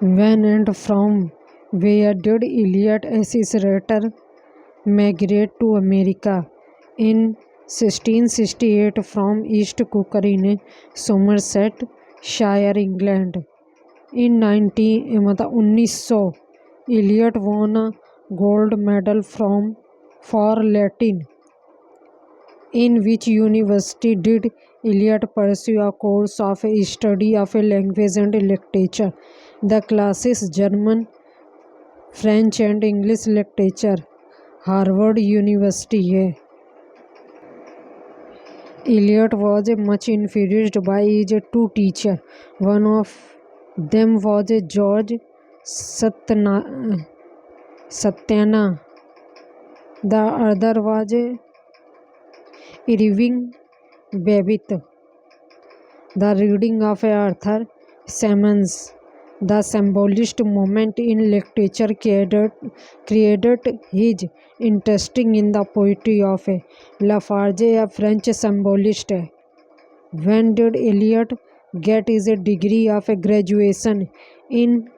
When and from where did Eliot Associator migrate to America? In 1668 from East Cooker in Somersetshire, England. In 1900, Eliot won a gold medal for Latin. In which university did Eliot pursue a course of study of language and literature? The classes German, French and English literature. Harvard University है. Eliot was much influenced by his two teachers. One of them was George Satyana. The other was Irving Babbitt. The reading of Arthur Symons, the symbolist movement in literature, created his interest in the poetry of Lafarge, a French symbolist. When did Eliot get his degree of graduation? In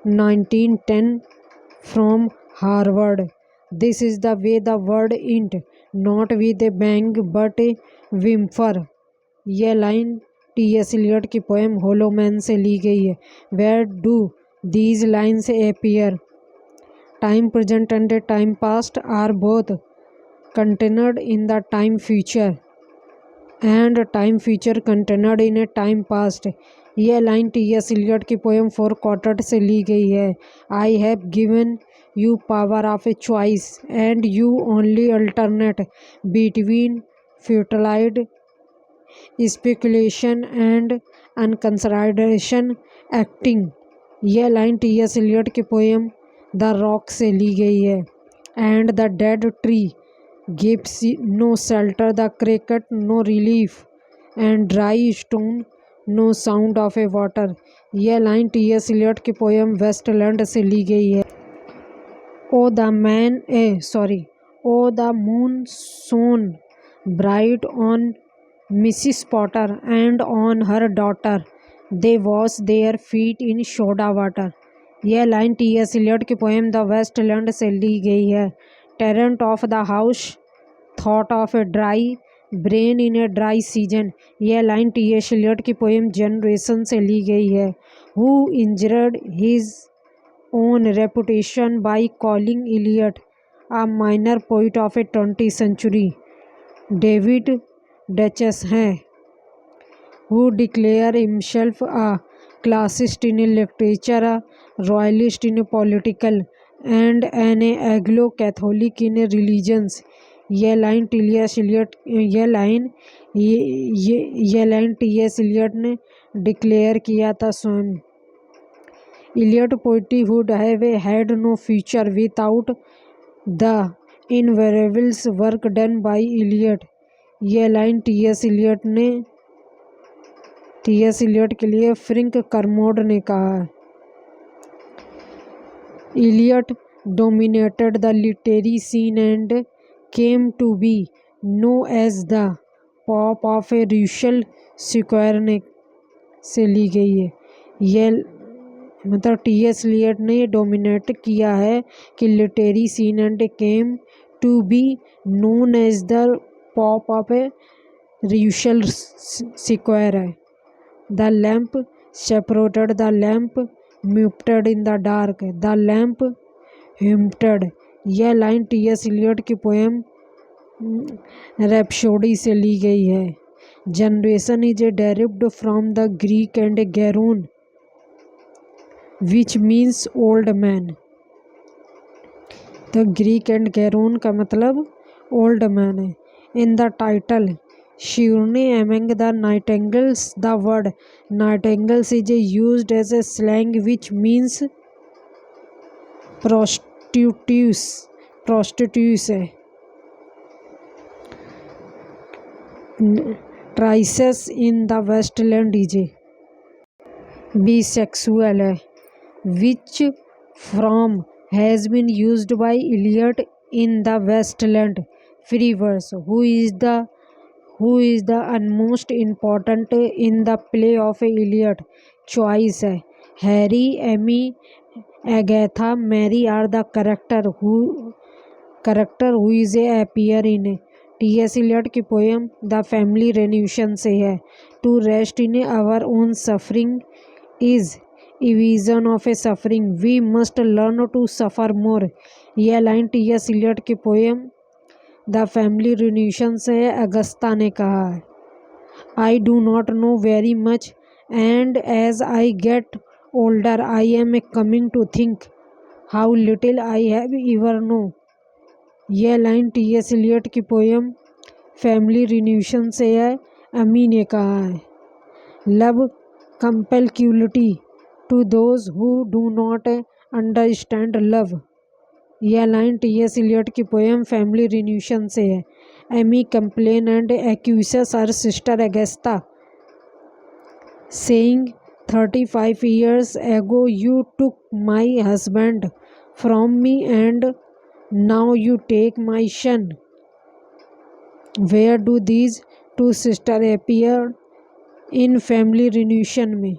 1910 from Harvard. This is the way the word int, not with a bang but a whimper. यह line T S. Eliot की poem होलो man से ली गई है. Where do these lines appear? Time present and time past are both contained in the time future and time future contained in a time past. यह line T S. Eliot की poem four quarter से ली गई है. I have given you power of a choice and you only alternate between futile speculation and unconsideration acting. यह line T S. Eliot की poem the rock से ली गई है. And the dead tree gives no shelter, the cricket no relief, and dry stone no sound of a water. यह line T S. Eliot की poem Waste Land से ली गई है. O the moon shone bright on Mrs. Potter and on her daughter. They washed their feet in soda water. यह line T S. Eliot की poem the Waste Land से ली गई है. Tenants of the house thought of a dry brain in a dry season. यह line T S. Eliot की poem Gerontion से ली गई है. Who injured his own reputation by calling Eliot a minor poet of a 20th century? David Duchess हैं. Who declared himself a classicist in literature, a royalist in political, and an Anglo-Catholic in religions. यह line T S. Elliott ने declare किया था स्वयं. Eliot poetry would have had no future without the invariable work done by Eliot. यह line T S. Elliott के लिए Frank करमोड ने कहा. Eliot dominated the literary scene and came to be known as the Pope of Russell Square ने से ली गई है. यह मतलब टी.एस. एलियट ने डोमिनेट किया है कि literary scene and came to be known as the pope of a Russell Square है. The lamp separated, the lamp muted in the dark, the lamp hummed. यह लाइन टी.एस. एलियट की poem Rhapsody से ली गई है. Generation is derived from the Greek and geron which means old man. The Greek and Garon का मतलब old man है. In the title Shivne among the nightingales, the word nightingales is used as a slang which means prostitutes है. Trices in the Westland is bisexual है. Which form has been used by Eliot in the Westland? Free verse. Who is the most important in the play of Eliot? Choice है. Harry, Amy, Agatha, Mary are the character who is a appear in T S. Eliot की poem the Family Reunion से है। To rest in our own suffering is evasion of a suffering, we must learn to suffer more. यह line T S. Eliot की poem the Family Reunion से है। Agatha ने कहा है, I do not know very much and as I get older I am coming to think how little I have ever know. यह line T S. Eliot की poem Family Reunion से है। Amy ने कहा है, love compels cruelty to those who do not understand love. यह line T S. Eliot की poem Family Reunion से है। Amy complain and accuses her sister Agatha saying 35 years ago you took my husband from me and now you take my son। Where do these two sisters appear in family reunion में?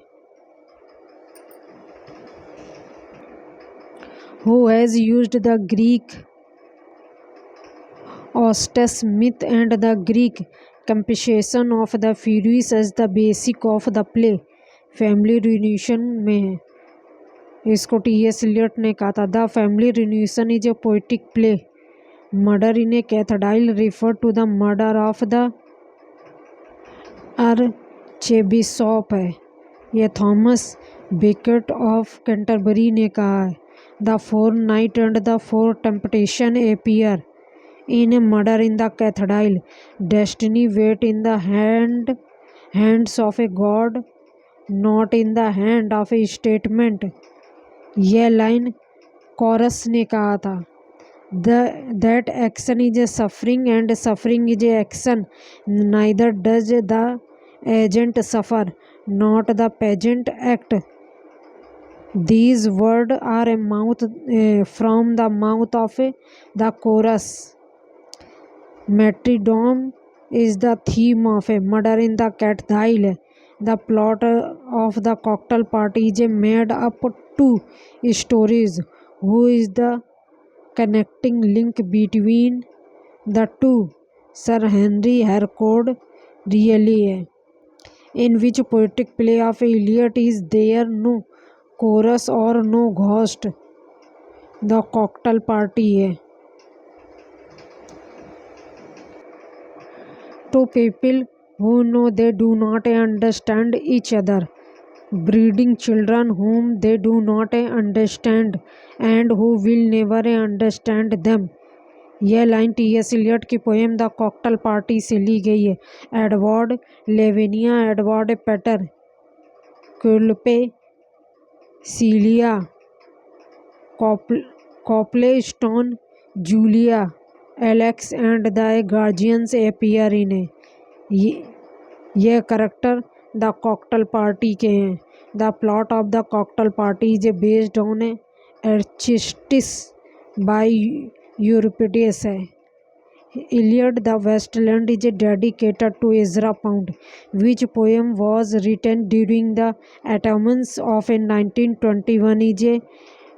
Who has used the Greek Orestes myth and the Greek compensation of the Furies as the basic of the play? Family Reunion में है। इसको T S. Eliot ने कहा था, the Family Reunion is a poetic play. Murder in a Cathedral refer to the murder of the archbishop है। यह Thomas Becket of Canterbury ने कहा है, the four knight and the four temptation appear in a murder in the cathedral, destiny wait in the hands of a god, not in the hand of a statement। यह line coarse ने कहा था, that action is a suffering and suffering is a action, neither does the agent suffer, not the pageant act। These words are from the mouth of the chorus। Martyrdom is the theme of a murder in the cathedral। The plot of the cocktail party is made up two stories। Who is the connecting link between the two? Sir Henry Harcourt really है। In which poetic play of Eliot is there no chorus or no ghost? The cocktail party है। Two people who know they do not understand each other, breeding children whom they do not understand and who will never understand them। यह line T S. Eliot की poem the Cocktail Party से ली गई है। Edward Lavinia, Edward Peter, Quilpe, Celia, Copplestone, Julia, Alex and the guardians appear in. यह character the Cocktail Party के हैं। The plot of the Cocktail Party is based on Alcestis by Euripides है। Eliot the Waste Land is dedicated to Ezra Pound, which poem was written during the autumns of 1921 is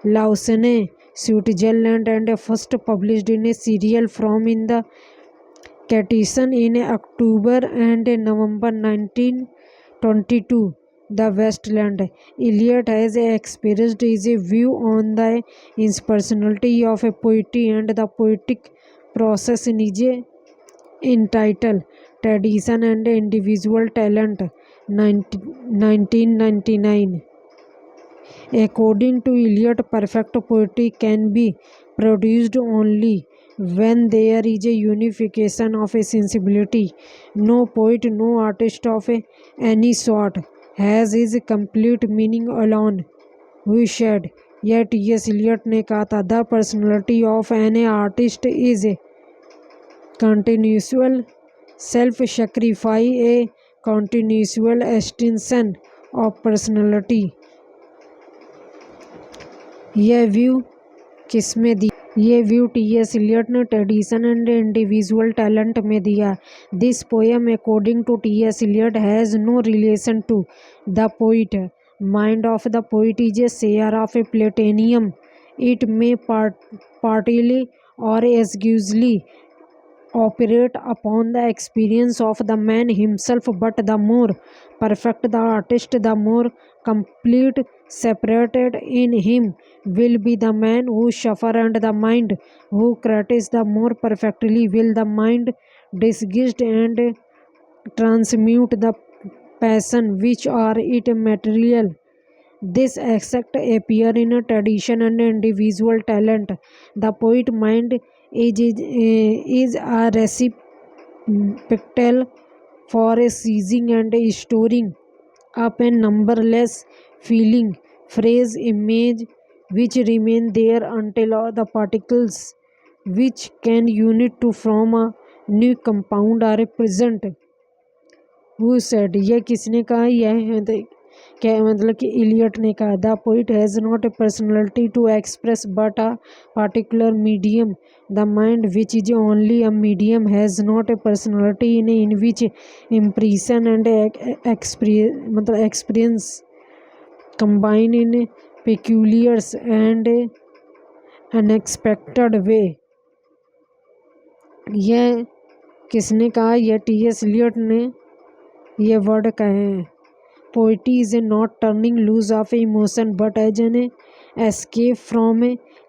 Lausanne, Switzerland and first published in a serial form in the Catechism in October and November 1922। The Westland Eliot has expressed his view on the impersonality of a poetry and the poetic process in his entitled Tradition and Individual Talent 1999। According to Eliot, perfect poetry can be produced only when there is a unification of a sensibility। No poet, no artist of any sort has his complete meaning alone। Who said? यह T S. Eliot ने कहा था, the personality of an artist is continual self-sacrifice, a continual extension of personality। यह view किसमें दी? ये view T S. Eliot ने Tradition and Individual Talent में दिया। This poem according to T S. Eliot has no relation to the poet mind of the poet is a share of a platinum. It may partly or exclusively operate upon the experience of the man himself, but the more perfect the artist, the more complete separated in him will be the man who suffer, and the mind who creates the more perfectly will the mind disgust and transmute the passion which are it material. This exact appear in a tradition and individual talent. The poet mind is a receptacle for a seizing and storing up a numberless feeling, phrase, image, which remain there until all the particles which can unite to form a new compound are present. Who said? यह किसने कहा? यह क्या मतलब कि Eliot ने कहा the poet has not a personality to express but a particular medium. The mind which is only a medium has not a personality in which impression and मतलब experience combine in peculiars and unexpected way. यह किसने कहा? यह T S. Eliot ने ये word कहे हैं. Poetry is not turning loose of emotion but as an escape from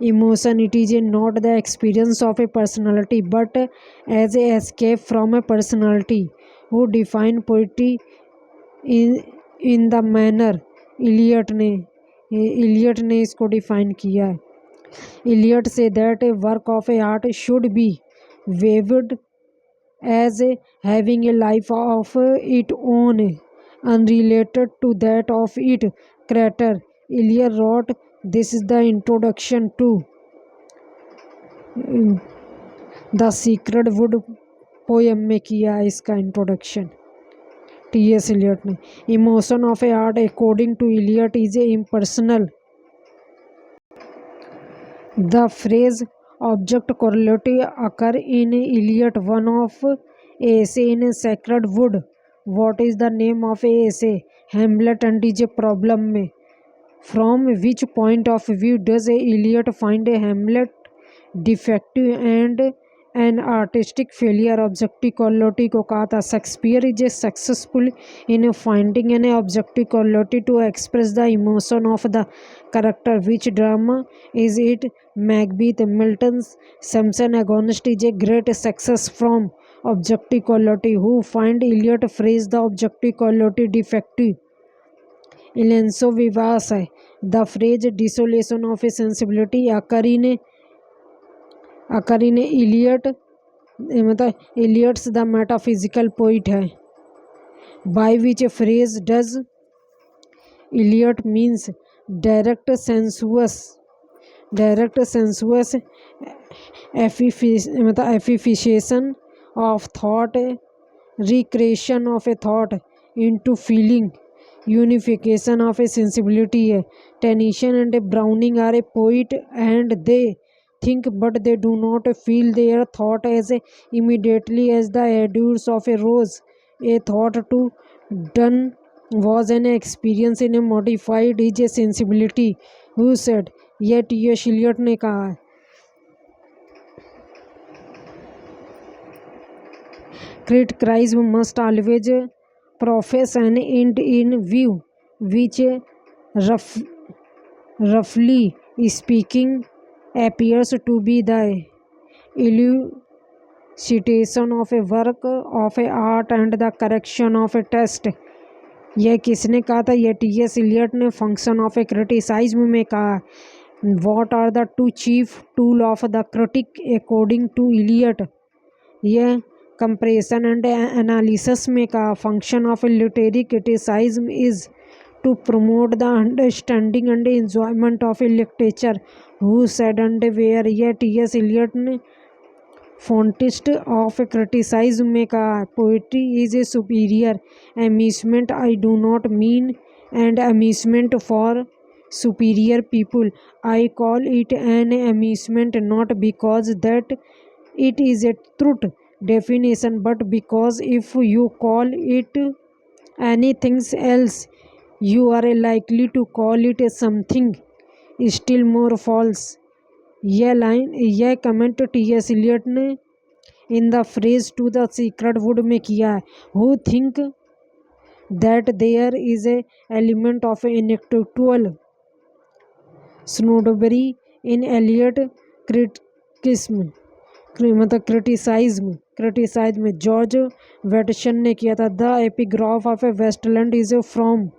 emotion. It is not the experience of a personality but as a escape from a personality. Who define poetry in the manner Eliot ने इसको define किया है. Elliot से that a work of a art should be viewed as having a life of its own, unrelated to that of its creator. Eliot wrote, "This is the introduction to The Sacred Wood" poem में किया है इसका introduction T S. Eliot ने. Emotion of a art according to Eliot is a impersonal. The phrase object correlative occur in Eliot one of essay in Sacred Wood. What is the name of a essay? Hamlet and is a problem में. From which point of view does Eliot find a Hamlet defective and an artistic failure? Objective quality को कहा था. Shakespeare is successful in finding an objective quality to express the emotion of the character. Which drama is it? Macbeth. Milton's Samson Agonist is a great success from objective quality. Who find Eliot phrase the objective quality defective? Alonso Vivas है. The phrase desolation of a sensibility occur in Eliot, मतलब Eliot's the metaphysical poet है. By which phrase does Eliot means direct sensuous affectation of thought, recreation of a thought into feeling, unification of a sensibility है. Tennyson and Browning are a poet and they think but they do not feel their thought as immediately as the odors of a rose. A thought to done was an experience in a modified is a sensibility. Who said? यह T S. Eliot ने कहा है. Criticism must always profess an end in view, which roughly speaking appears to be the elucidation of a work of a art and the correction of a text. यह किसने कहा था? यह T S. Eliot ने function of ए क्रिटिसाइज्म में कहा. What are the two chief tool of the critic according to Eliot? यह comparison and analysis में कहा. Function of literary criticism is to promote the understanding and enjoyment of literature. Who said and where? यह T S. Eliot ने फॉन्टिस्ट of क्रिटिसाइज्म में कहा. Poetry is a superior amusement. I do not mean an amusement for superior people. I call it an amusement not because that it is a truth definition but because if you call it anything else you are likely to call it something still more false. यह comment T S. Eliot ने in the preface to the Sacred Wood में किया है. Who think that there is a element of intellectual snobbery in Eliot criticism, मतलब criticism George Watson ने किया था. The epigraph of a Waste Land is from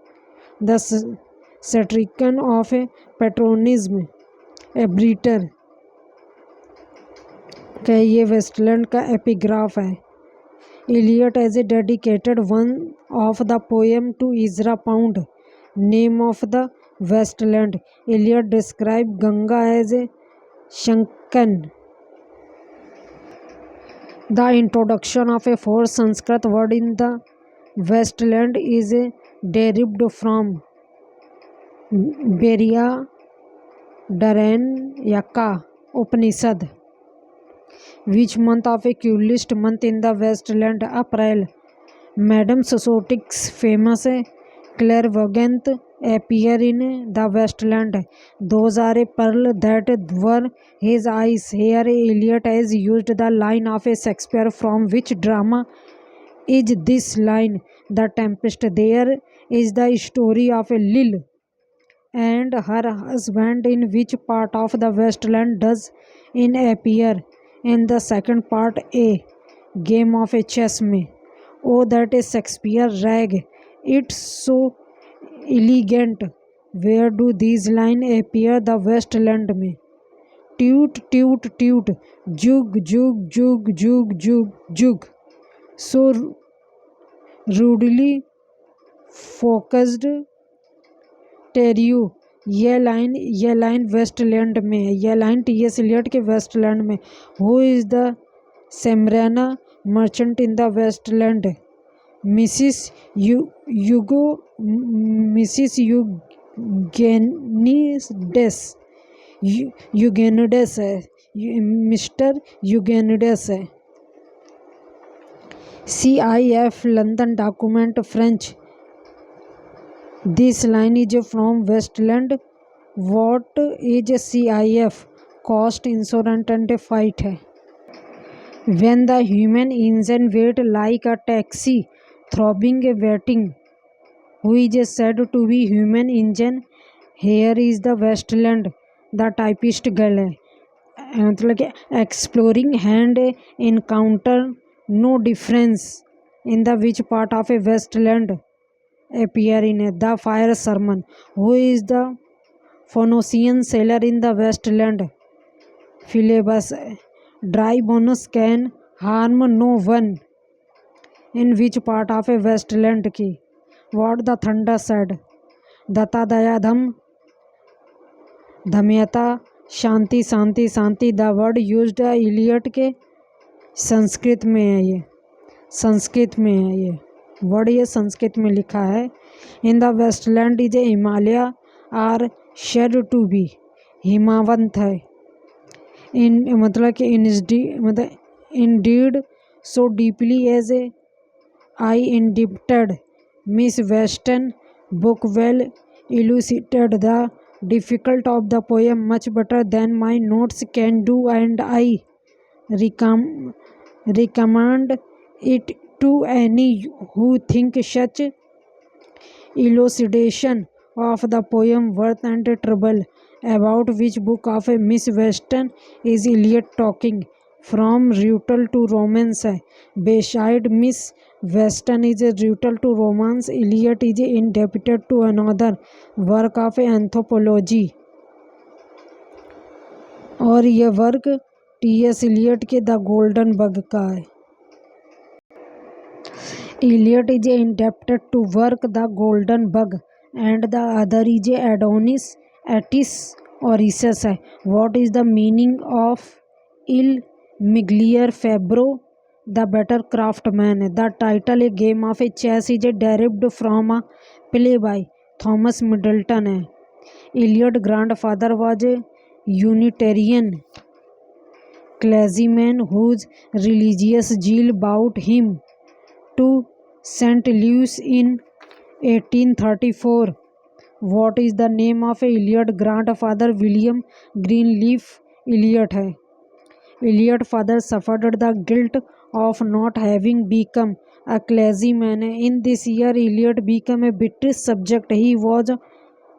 the Satyricon of a Petronius Arbiter. क्या ये Waste Land का एपिग्राफ है. Eliot as a dedicated one of the poem to Ezra Pound, name of the Waste Land. Eliot describe Ganga as a shrunken. The introduction of a fourth Sanskrit word in the Westland is derived from Brihadaranyaka Upanishad. Which month of a coolest month in the Westland? April. Madame Sosotic's famous clairvoyant appear in the Westland. Those are a pearl that were his eyes. Here Eliot has used the line of a Shakespeare. From which drama is this line? The Tempest. There is the story of a Lil and her husband. In which part of the Westland does it appear? In the second part, A game of a chess में. Oh, that is Shakespeare rag. It's so elegant. Where do these lines appear? The Westland में. Toot toot toot, jug jug jug jug jug jug. So rudely focused Tereu. यह line Waste Land में है. यह line T S. Eliot के Waste Land में. Who is the Smyrna merchant in the Waste Land? Mrs Eugenides है. Mister Eugenides है. CIF London document French. This line is from Westland. What is CIF? Cost, insurance and fight है. When the human engine wait like a taxi, throbbing waiting. Who is said to be human engine? Here is the Westland. The typist girl है. मतलब कि exploring hand encounter no difference in the which part of a Westland appear in the fire sermon. Who is the Phoenician sailor in the Westland? Philebus. Dry bonus can harm no one. In which part of a Westland की? What the thunder said. Dutta दया धम धम्यता शांति शांति शांति. The word used Elliot के संस्कृत में है. ये संस्कृत में है. ये word ये संस्कृत में लिखा है. In the Waste Land is a Himalaya are shed to be. Himavant है. इन मतलब कि indeed so deeply as a I indebted. Miss Western book well elucidated the difficult of the poem much better than my notes can do and I recommend it to any who think such elucidation of the poem worth and trouble. About which book of Miss Western is Eliot talking? From Reutal to Romance है. Beside Miss Western is Reutal to Romance, Eliot is indebted to another work of anthropology. और यह work T.S.. Eliot के the golden bug का है. Eliot is indebted to work The Golden Bug and the other is Adonis Attis Orises है. What is the meaning of Il Miglior Fabbro the Better Craftsman? The title A Game of Chess is derived from a play by Thomas Middleton है. Eliot's grandfather was a Unitarian clergyman whose religious zeal brought him to St. Louis in 1834. What is the name of Eliot grandfather? William Greenleaf Eliot है. Eliot father suffered the guilt of not having become a clergyman. In this year, Eliot became a British subject. He was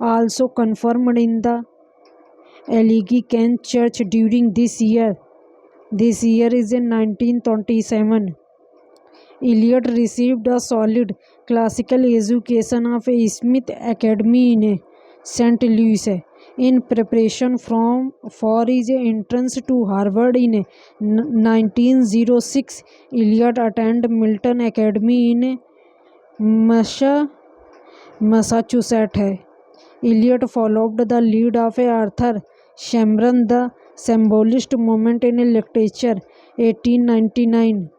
also confirmed in the Anglican Church during this year. This year is in 1927. Eliot received a solid classical education of Smith Academy in St. Louis. In preparation for his entrance to Harvard in 1906, Eliot attended Milton Academy in Massachusetts. Eliot followed the lead of Arthur Chamberlain, the symbolist movement in literature, 1899.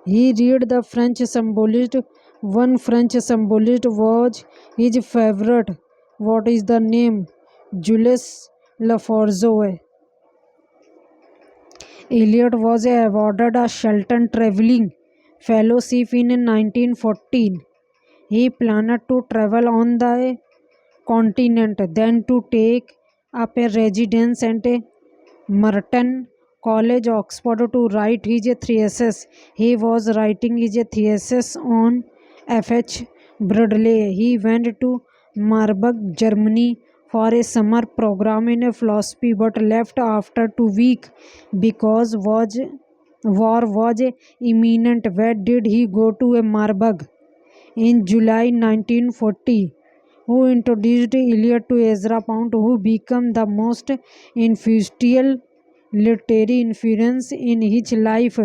He read the French symbolist. One French symbolist was his favorite. What is the name? Jules Laforgue. Eliot was awarded a Shelton Travelling Fellowship in 1914. He planned to travel on the continent, then to take up a residence at Merton College, Oxford, to write his thesis. He was writing his thesis on F.H. Bradley. He went to Marburg, Germany for a summer program in philosophy, but left after 2 weeks because war was imminent. Where did he go to Marburg? In July 1940. Who introduced Eliot to Ezra Pound, who became the most influential literary influence in his life?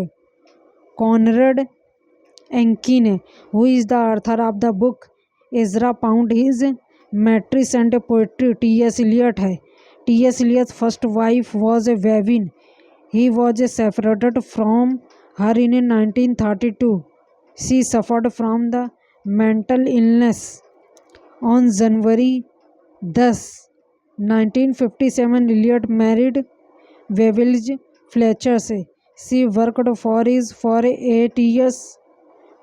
Conrad Aiken. Who is the author of the book Ezra Pound, his Metrics and Poetry? T.S. Eliot है. T.S. Eliot's first wife was a Wavin. He was separated from her in 1932. She suffered from the mental illness. On January 10, 1957, Eliot married Waverly Fletcher. She worked for him for 8 years.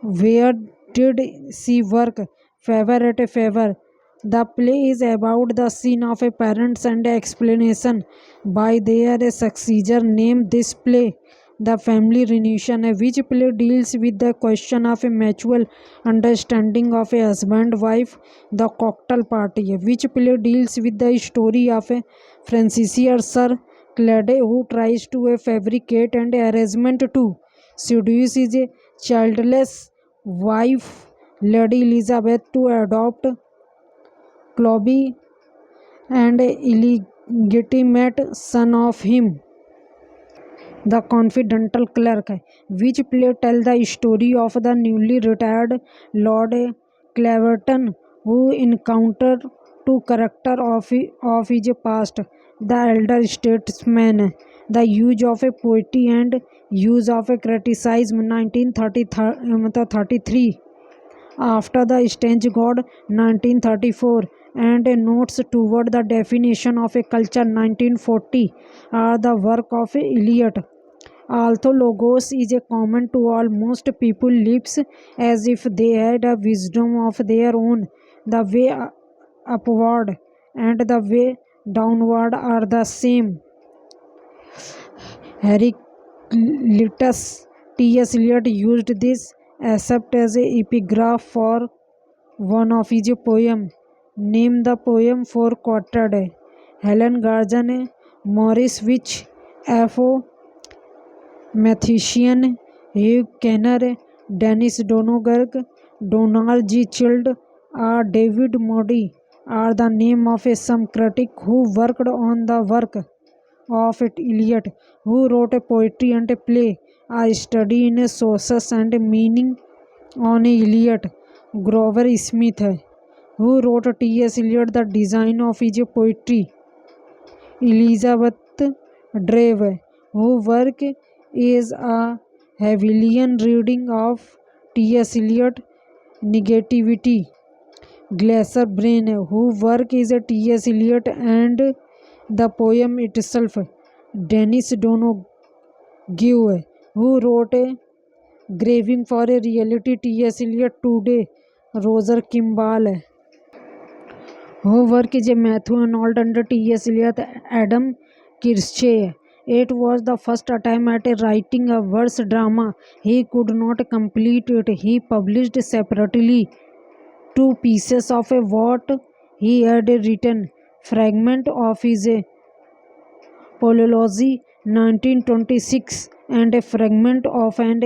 Where did she work? Favor at a favor. The play is about the scene of a parents and explanation by their successor. Name this play. The Family Reunion, which play deals with the question of a mutual understanding of a husband-wife. The Cocktail Party, which play deals with the story of a Franciscan Sir Claude who tries to fabricate an arrangement to seduce his childless wife, Lady Elizabeth, to adopt Clobby, and illegitimate son of him. The Confidential Clerk, which play tell the story of the newly retired Lord Cleverton, who encountered two characters of his past, the elder statesman, the use of a poetry and use of a criticism, 1933. After the Stage God, 1934, and Notes Toward the Definition of a Culture, 1940, are the work of Eliot. Although Logos is a common to almost people, lives as if they had a wisdom of their own. The way upward and the way downward are the same. Heraclitus. T.S. Eliot used this except as a epigraph for one of his poems. Name the poem for quoted. Helen Gargan, Morris Wich, F.O. Matheson, Hugh Kenner, Dennis Donegan, Donald G. Child, or David Moody are the name of some critic who worked on the work of Eliot, who wrote a poetry and a play, a study in sources and meaning on Eliot. Grover Smith, who wrote T.S. Eliot, The Design of His Poetry. Elizabeth Drave, whose work is a Hegelian reading of T.S. Eliot, Negativity. Glaser Brain, whose work is T.S. Eliot and the poem itself. Dennis Donegan, who wrote a Graving for a Reality, T.S. Eliot Today, Roger किम्बाल है, who worked as Matthew Arnold under T.S. Eliot, Adam Kirschner. It was the first attempt at writing a verse drama. He could not complete it. He published separately two pieces of what he had written, fragment of his Polology 1926 and a fragment of and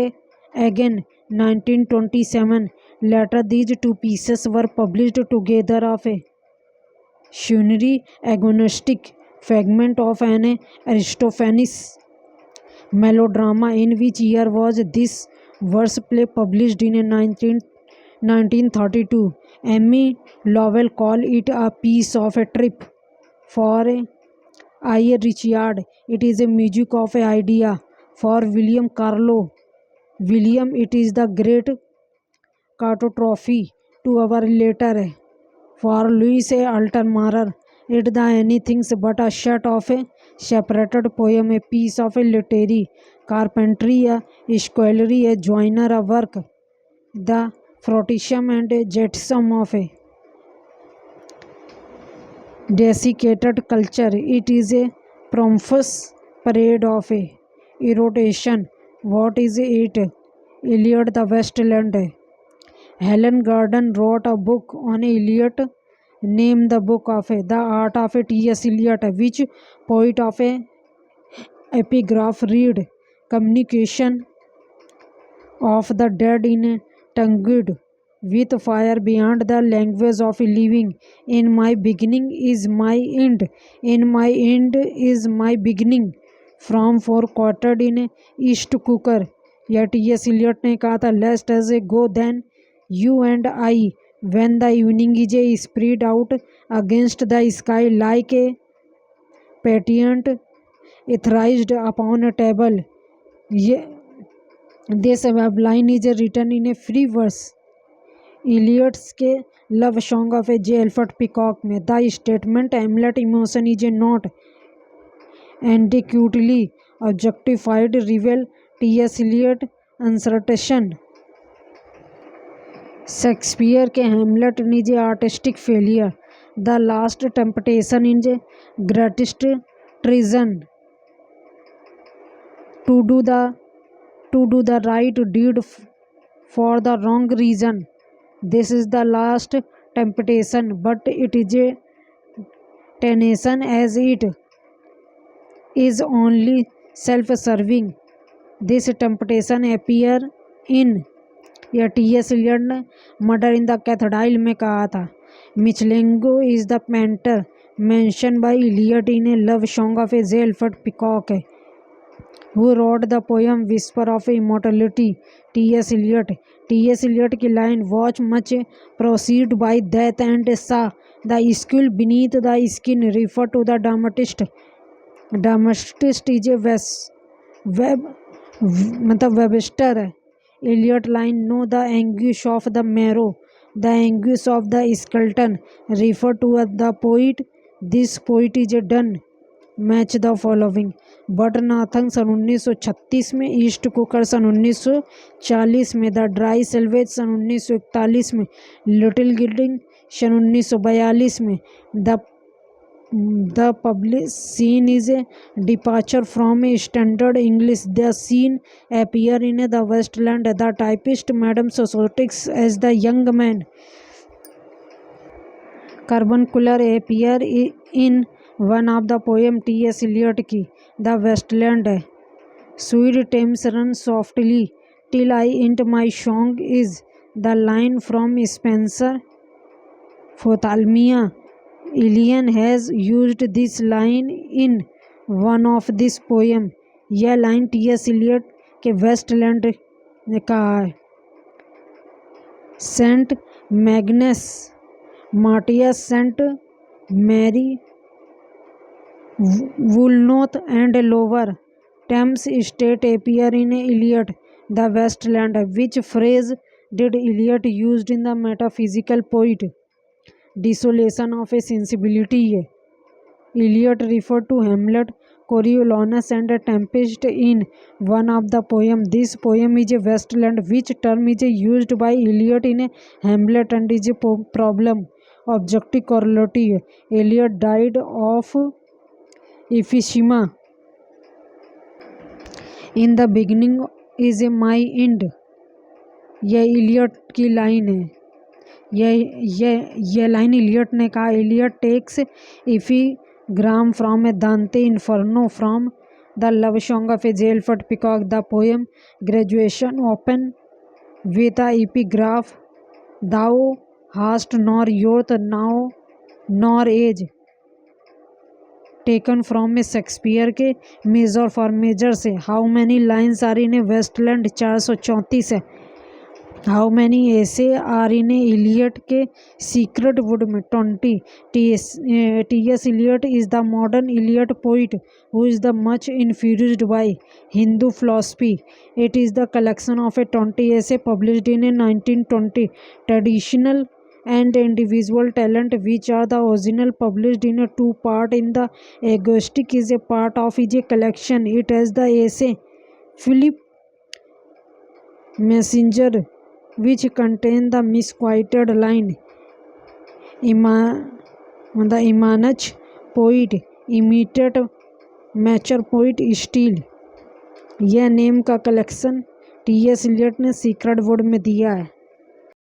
again 1927. Later these two pieces were published together of a unary agonistic fragment of an Aristophanes melodrama. In which year was this verse play published? In 1932. Amy Lowell called it a piece of a trip for I. Richard. It is a music of an idea for William Carlo. William, it is the great catastrophe to our later. For Louis A. Altenmarer, it the anything but a shot of a separated poem, a piece of a literary carpentry, a scholarly, a joiner, a work, the fruition and a jetsam of a desiccated culture. It is a pompous parade of a erotation. What is it? Eliot the Westland. Helen Garden wrote a book on Eliot. Name the book of The Art of T.S. Eliot. Which poet of a epigraph read? Communication of the dead in tongued with fire beyond the language of living. In my beginning is my end. In my end is my beginning. From four quoted in East Cooker. यह T.S. Eliot ने कहा था, Lest as a go then you and I, when the evening is spread out against the sky like a patent etherized upon a table. This line is written in a free verse. Eliot's के love song of a J Alfred पिकॉक में the statement Hamlet emotion is a not adequately objectified reveal T.S. Eliot अनसर्टेशन. Shakespeare के Hamlet is a artistic failure. The last temptation is a greatest treason. To do the right deed for the wrong reason. This is the last temptation, but it is a temptation as it is only self-serving. This temptation appear in यह T.S. Eliot ने murder in the cathedral में कहा था. Michelangelo is the painter mentioned by Eliot in a love song of a J. Alfred Peacock, who wrote the poem Whisper of Immortality. T.S. Eliot. T.S. Eliot की line watch much proceed by death and saw the skull beneath the skin refer to the dramatist. Dramatist is a Webster है. Eliot line know the anguish of the marrow the anguish of the skeleton refer to the poet. This poet is a Donne match the following. Burnt Norton सन 1936 में, east cooker सन 1940 में, the dry salvage सन 1941 में, little गिल्डिंग सन 1942 में. The public scene is a departure from a standard English. The scene appear in the Waste Land. The typist Madam Sosostris as the young man. Carbuncular appear in one of the poem T.S. Eliot की the Waste Land. Sweet Thames run softly till I end my song is the line from Spenser Prothalamion. Eliot has used this line in one of this poem. यह line T.S. Eliot के Westland ने कहा है. Saint Magnus Martyr Saint Mary Woolnoth and Lower Thames State appear in Eliot, the Westland. Which phrase did Eliot used in the metaphysical poet? Desolation of a sensibility. Eliot referred to Hamlet, Coriolanus and a Tempest in one of the poem. This poem is a wasteland, which term is used by Eliot in a Hamlet and is a problem objective correlative. Eliot died of emphysema. In the beginning is a my end. यह Eliot की line है। यह line Eliot ने कहा। Eliot takes epigram from a Dante Inferno from the love song of a J Alfred पिकॉक। The poem graduation open with a epigraph, thou hast nor youth now nor age, taken from a Shakespeare के Measure for Measure से। How many lines are in a Waste Land 434 है। How many essays are in a Eliot के Sacred Wood में 20। T S. Eliot is the modern Eliot poet who is the much influenced by Hindu philosophy. It is the collection of a 20 essay published in a 1920 traditional and individual talent, which are the original published in a 2 part in the agnostic is a part of is a collection. It has the essay Philip Messenger, which contain the misquoted line the Imanach poet imitate mature poet still। यह name का collection T.S.. Eliot ने secret Wood में दिया है।